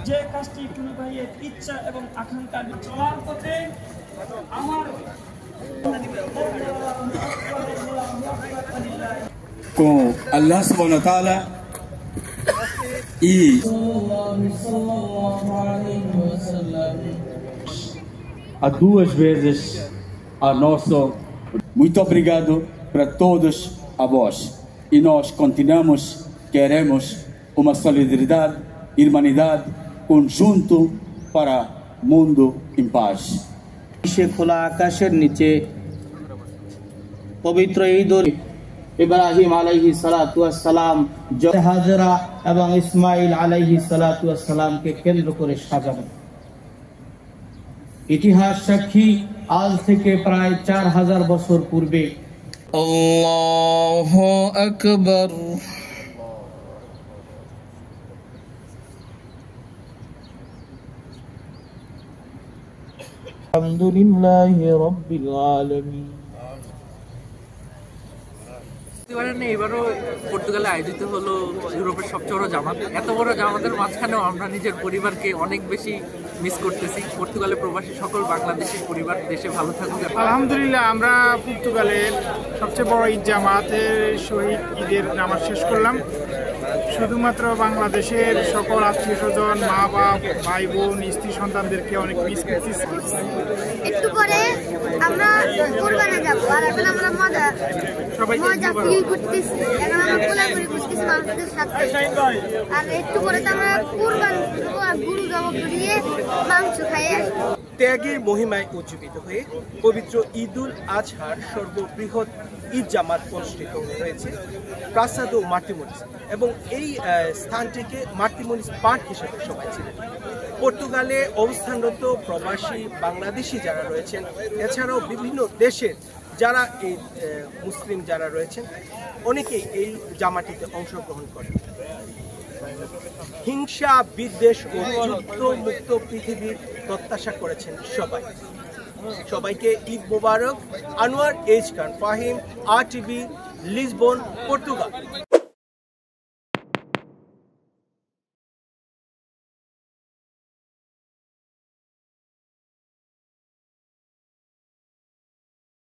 যে কাজটি কোনো ভাইয়ের ইচ্ছা এবং আকাঙ্ক্ষার চলার পথে আমার com Allah subhanahu wa ta'ala e a duas vezes a nosso muito obrigado para todos a vós e nós continuamos queremos uma solidariedade irmanidade conjunto para mundo em paz সে খোলা আকাশের নিচে পবিত্র ঈদুল ইব্রাহিম আলাইহিস সালাতু ওয়াস সালাম হাজরা এবং ইসমাঈল আলাইহিস সালাতু ওয়াস সালামকে কেন্দ্র করে সাজানো ইতিহাস সাক্ষী আজ থেকে প্রায় 4000 বছর পূর্বে আল্লাহু আকবার আলহামদুলিল্লাহি রাব্বিল আলামিন এবারও পর্তুগালে আয়োজিত হলো ইউরোপের সবচেয়ে বড় জামাত। এত বড় জামাতের মাঝখানেও আমরা নিজের পরিবারকে অনেক বেশি মিস করতেছি। পর্তুগালে প্রবাসী সকল বাংলাদেশি পরিবার দেশে ভালো থাকুক। আলহামদুলিল্লাহ, আমরা পর্তুগালের সবচেয়ে বড় ঈদ জামাতের শহীদ ঈদের নামাজ শেষ করলাম। শুধুমাত্র বাংলাদেশের সকল আত্মীয় স্বজন, মা বাপ, ভাই বোন, স্ত্রী সন্তানদেরকে অনেক মিস করতেছি। একটু পরে আমরা কুরবানি যাব, আর এখন আমরা মজা ফিল করতেছি। এখন আমরা কোলাকুলি করতেছি মানুষদের সাথে, আর একটু পরে তো আমরা কুরবানি গরু জবাই দিয়ে মাংস খাই আসবো। ত্যাগের মহিমায় উজ্জীবিত হয়ে পবিত্র ঈদুল আজহার সর্ববৃহৎ ঈদ জামাত অনুষ্ঠিত হয়েছে প্রাসাদো মার্টিমনিস, এবং এই স্থানটিকে মার্টিমনিস পার্ক হিসেবে সবাই ছিলেন। পর্তুগালে অবস্থানরত প্রবাসী বাংলাদেশি যারা রয়েছেন, এছাড়াও বিভিন্ন দেশের যারা এই মুসলিম যারা রয়েছেন, অনেকেই এই জামাটিতে অংশগ্রহণ করেন। হিংসা, বিদ্বেষ ও যুদ্ধ মুক্ত পৃথিবীর প্রত্যাশা করেছেন সবাইকে ঈদ মোবারক। আনোয়ার এইচ খান, ফাহিম, RTV, লিসবন, পর্তুগাল।